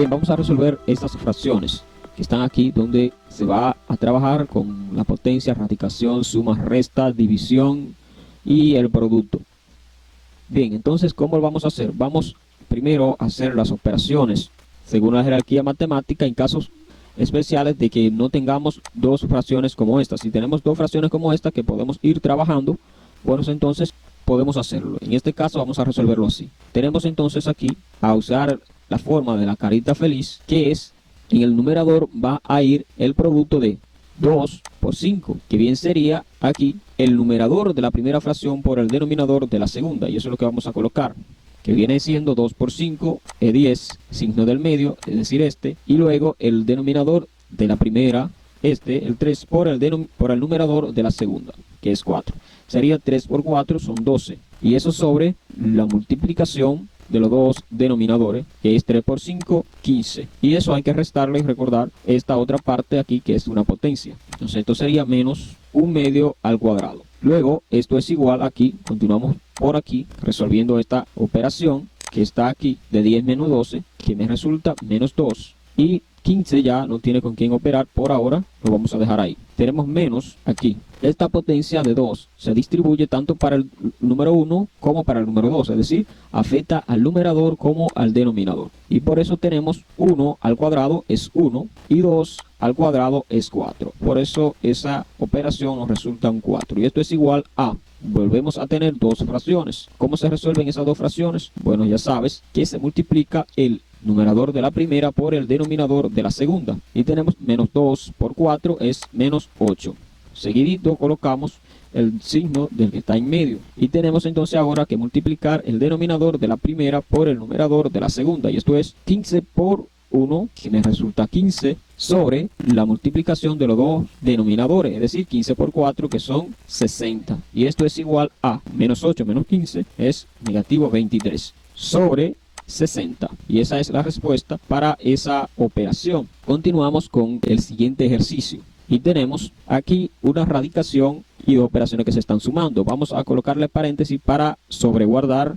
Bien, vamos a resolver estas fracciones que están aquí, donde se va a trabajar con la potencia, radicación, suma, resta, división y el producto. Bien, entonces, ¿cómo lo vamos a hacer? Vamos primero a hacer las operaciones según la jerarquía matemática en casos especiales de que no tengamos dos fracciones como esta. Si tenemos dos fracciones como esta que podemos ir trabajando, bueno, entonces podemos hacerlo. En este caso vamos a resolverlo así. Tenemos entonces aquí a usar la forma de la carita feliz, que es, en el numerador va a ir el producto de 2 por 5, que bien sería aquí el numerador de la primera fracción por el denominador de la segunda, y eso es lo que vamos a colocar, que viene siendo 2 por 5 es 10, signo del medio, es decir este, y luego el denominador de la primera, el 3 por el numerador de la segunda, que es 4. Sería 3 por 4 son 12, y eso sobre la multiplicación de los dos denominadores, que es 3 por 5, 15. Y eso hay que restarle y recordar esta otra parte aquí, que es una potencia. Entonces esto sería menos 1/2 al cuadrado. Luego esto es igual aquí, continuamos por aquí resolviendo esta operación que está aquí de 10 menos 12, que me resulta menos 2. Y 15 ya no tiene con quién operar por ahora, lo vamos a dejar ahí. Tenemos menos aquí. Esta potencia de 2 se distribuye tanto para el número 1 como para el número 2, es decir, afecta al numerador como al denominador. Y por eso tenemos 1 al cuadrado es 1 y 2 al cuadrado es 4. Por eso esa operación nos resulta un 4. Y esto es igual a, volvemos a tener dos fracciones. ¿Cómo se resuelven esas dos fracciones? Bueno, ya sabes que se multiplica el numerador de la primera por el denominador de la segunda. Y tenemos menos 2 por 4 es menos 8. Seguidito colocamos el signo del que está en medio. Y tenemos entonces ahora que multiplicar el denominador de la primera por el numerador de la segunda. Y esto es 15 por 1, que me resulta 15, sobre la multiplicación de los dos denominadores. Es decir, 15 por 4, que son 60. Y esto es igual a menos 8 menos 15 es negativo 23 sobre 60. Y esa es la respuesta para esa operación. Continuamos con el siguiente ejercicio. Y tenemos aquí una radicación y dos operaciones que se están sumando. Vamos a colocarle paréntesis para sobreguardar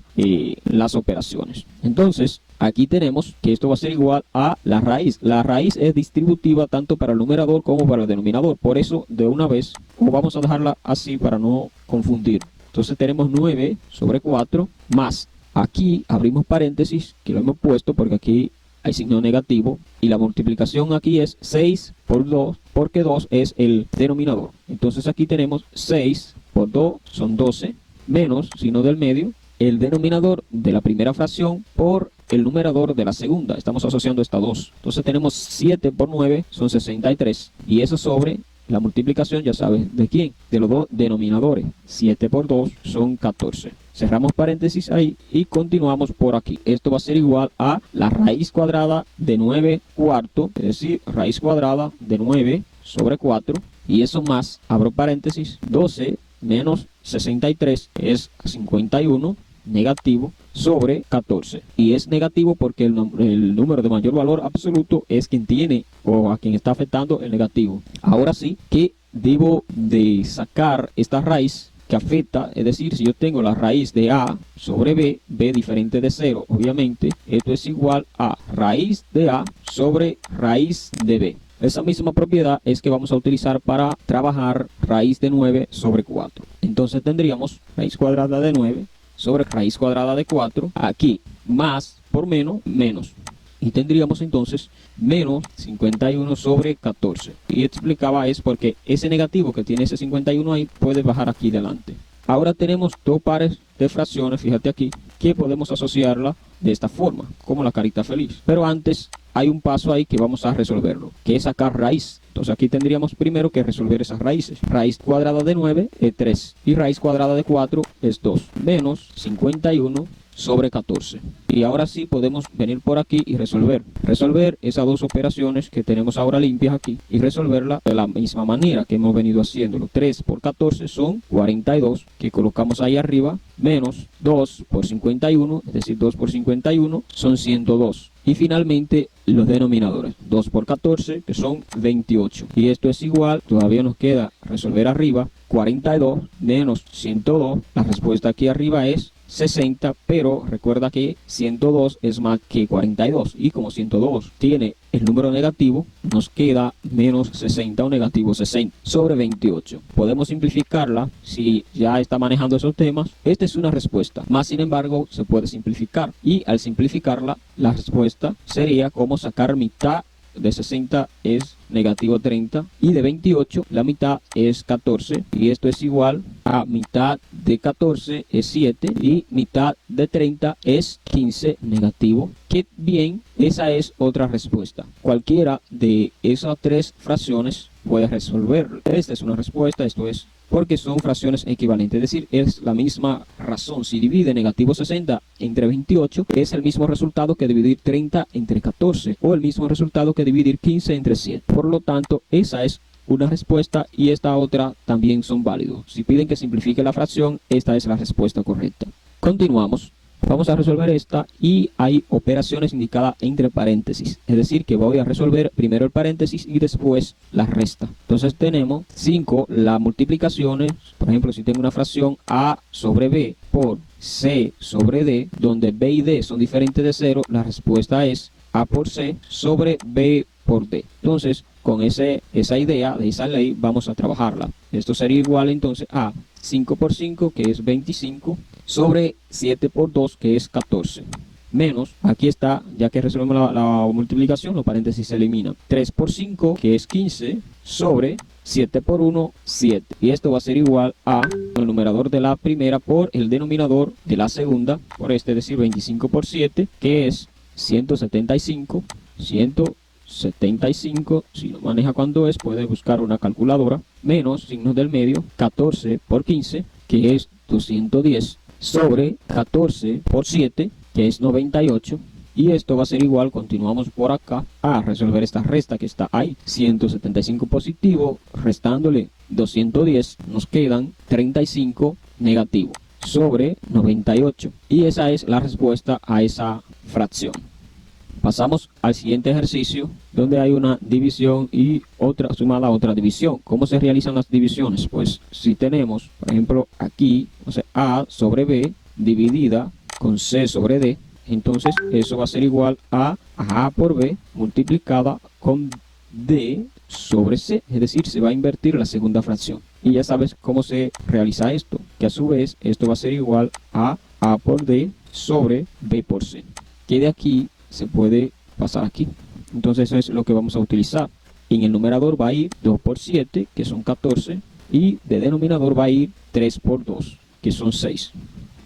las operaciones. Entonces, aquí tenemos que esto va a ser igual a la raíz. La raíz es distributiva tanto para el numerador como para el denominador. Por eso, de una vez, vamos a dejarla así para no confundir. Entonces tenemos 9 sobre 4 más. Aquí abrimos paréntesis, que lo hemos puesto porque aquí hay signo negativo, y la multiplicación aquí es 6 por 2, porque 2 es el denominador. Entonces aquí tenemos 6 por 2 son 12, menos, signo del medio, el denominador de la primera fracción por el numerador de la segunda. Estamos asociando estas dos. Entonces tenemos 7 por 9 son 63, y eso sobre la multiplicación, ya sabes de quién, de los dos denominadores. 7 por 2 son 14. Cerramos paréntesis ahí y continuamos por aquí. Esto va a ser igual a la raíz cuadrada de 9 cuartos, es decir, raíz cuadrada de 9 sobre 4. Y eso más, abro paréntesis, 12 menos 63 es 51, negativo, sobre 14. Y es negativo porque el número de mayor valor absoluto es quien tiene o a quien está afectando el negativo. Ahora sí que debo de sacar esta raíz que afecta, es decir, si yo tengo la raíz de A sobre B, B diferente de 0, obviamente, esto es igual a raíz de A sobre raíz de B. Esa misma propiedad es que vamos a utilizar para trabajar raíz de 9 sobre 4. Entonces tendríamos raíz cuadrada de 9 sobre raíz cuadrada de 4, aquí más por menos, menos. Y tendríamos entonces menos 51 sobre 14. Y explicaba es porque ese negativo que tiene ese 51 ahí puede bajar aquí delante. Ahora tenemos dos pares de fracciones, fíjate aquí, que podemos asociarla de esta forma, como la carita feliz. Pero antes hay un paso ahí que vamos a resolverlo, que es sacar raíz. Entonces aquí tendríamos primero que resolver esas raíces. Raíz cuadrada de 9 es 3 y raíz cuadrada de 4 es 2, menos 51 sobre 14. Y ahora sí podemos venir por aquí y resolver esas dos operaciones que tenemos ahora limpias aquí y resolverla de la misma manera que hemos venido haciéndolo. 3 por 14 son 42, que colocamos ahí arriba, menos 2 por 51, es decir, 2 por 51 son 102. Y finalmente los denominadores, 2 por 14, que son 28. Y esto es igual, todavía nos queda resolver arriba, 42 menos 102. La respuesta aquí arriba es 60, pero recuerda que 102 es más que 42 y como 102 tiene el número negativo, nos queda menos 60 o negativo 60 sobre 28. Podemos simplificarla si ya está manejando esos temas. Esta es una respuesta, más sin embargo se puede simplificar y al simplificarla la respuesta sería como sacar mitad de 60 es negativo 30 y de 28 la mitad es 14 y esto es igual a mitad de 14 es 7 y mitad de 30 es 15 negativo. Que bien, esa es otra respuesta. Cualquiera de esas tres fracciones puede resolver. Esta es una respuesta, esto es porque son fracciones equivalentes, es decir, es la misma razón. Si divide negativo 60 entre 28, es el mismo resultado que dividir 30 entre 14, o el mismo resultado que dividir 15 entre 7. Por lo tanto, esa es una respuesta y esta otra también son válidos. Si piden que simplifique la fracción, esta es la respuesta correcta. Continuamos. Vamos a resolver esta y hay operaciones indicadas entre paréntesis. Es decir, que voy a resolver primero el paréntesis y después la resta. Entonces tenemos 5, las multiplicaciones. Por ejemplo, si tengo una fracción A sobre B por C sobre D, donde B y D son diferentes de 0, la respuesta es A por C sobre B por D. Entonces, con esa idea de esa ley vamos a trabajarla. Esto sería igual entonces a 5 por 5, que es 25, sobre 7 por 2, que es 14. Menos, aquí está, ya que resolvemos la multiplicación, los paréntesis se eliminan. 3 por 5, que es 15, sobre 7 por 1, 7. Y esto va a ser igual a el numerador de la primera por el denominador de la segunda, por este, es decir, 25 por 7, que es 175, 175, si no maneja cuándo es, puede buscar una calculadora, menos signos del medio, 14 por 15, que es 210, sobre 14 por 7, que es 98, y esto va a ser igual, continuamos por acá, a resolver esta resta que está ahí, 175 positivo, restándole 210, nos quedan 35 negativo, sobre 98, y esa es la respuesta a esa fracción. Pasamos al siguiente ejercicio, donde hay una división y otra sumada a otra división. ¿Cómo se realizan las divisiones? Pues si tenemos, por ejemplo, aquí, o sea, A sobre B dividida con C sobre D, entonces eso va a ser igual a A por B multiplicada con D sobre C, es decir, se va a invertir la segunda fracción. Y ya sabes cómo se realiza esto, que a su vez esto va a ser igual a A por D sobre B por C, que de aquí se puede pasar aquí. Entonces eso es lo que vamos a utilizar. En el numerador va a ir 2 por 7, que son 14, y de denominador va a ir 3 por 2, que son 6.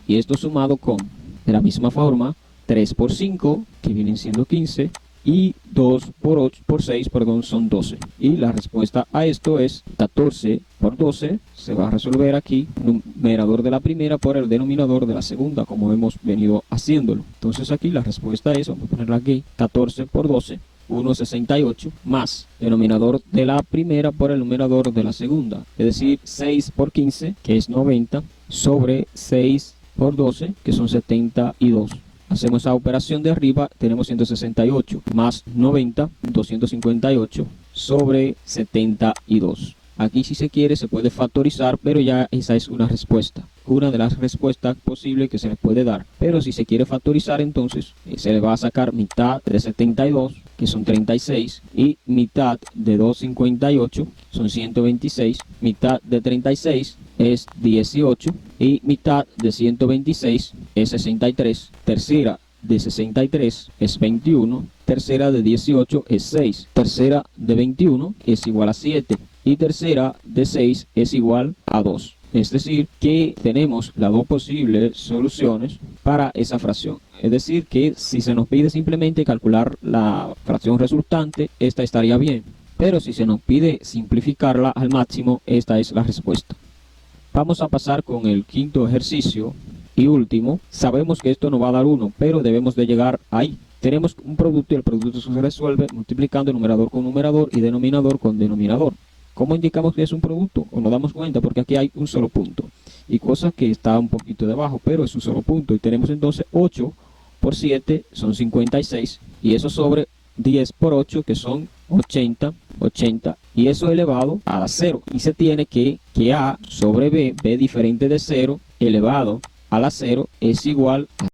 Y esto sumado con, de la misma forma, 3 por 5, que vienen siendo 15, y 2 por 8, por 6, perdón, son 12. Y la respuesta a esto es 14 por 12, se va a resolver aquí, numerador de la primera por el denominador de la segunda, como hemos venido haciéndolo. Entonces aquí la respuesta es, vamos a ponerla aquí, 14 por 12, 1,68, más denominador de la primera por el numerador de la segunda, es decir, 6 por 15, que es 90, sobre 6 por 12, que son 72. Hacemos esa operación de arriba, tenemos 168 más 90, 258 sobre 72. Aquí si se quiere se puede factorizar, pero ya esa es una respuesta. Una de las respuestas posibles que se le puede dar. Pero si se quiere factorizar, entonces se le va a sacar mitad de 72, que son 36, y mitad de 258, son 126, mitad de 36 es 18, y mitad de 126 es 63, tercera de 63 es 21, tercera de 18 es 6, tercera de 21 es igual a 7, y tercera de 6 es igual a 2. Es decir, que tenemos las dos posibles soluciones para esa fracción. Es decir, que si se nos pide simplemente calcular la fracción resultante, esta estaría bien. Pero si se nos pide simplificarla al máximo, esta es la respuesta. Vamos a pasar con el quinto ejercicio y último. Sabemos que esto nos va a dar 1, pero debemos de llegar ahí. Tenemos un producto y el producto se resuelve multiplicando numerador con numerador y denominador con denominador. ¿Cómo indicamos que es un producto? O nos damos cuenta porque aquí hay un solo punto. Y cosa que está un poquito debajo, pero es un solo punto. Y tenemos entonces 8 por 7 son 56. Y eso sobre 10 por 8 que son 80. Y eso elevado a 0. Y se tiene que A sobre B, B diferente de 0, elevado a la 0 es igual a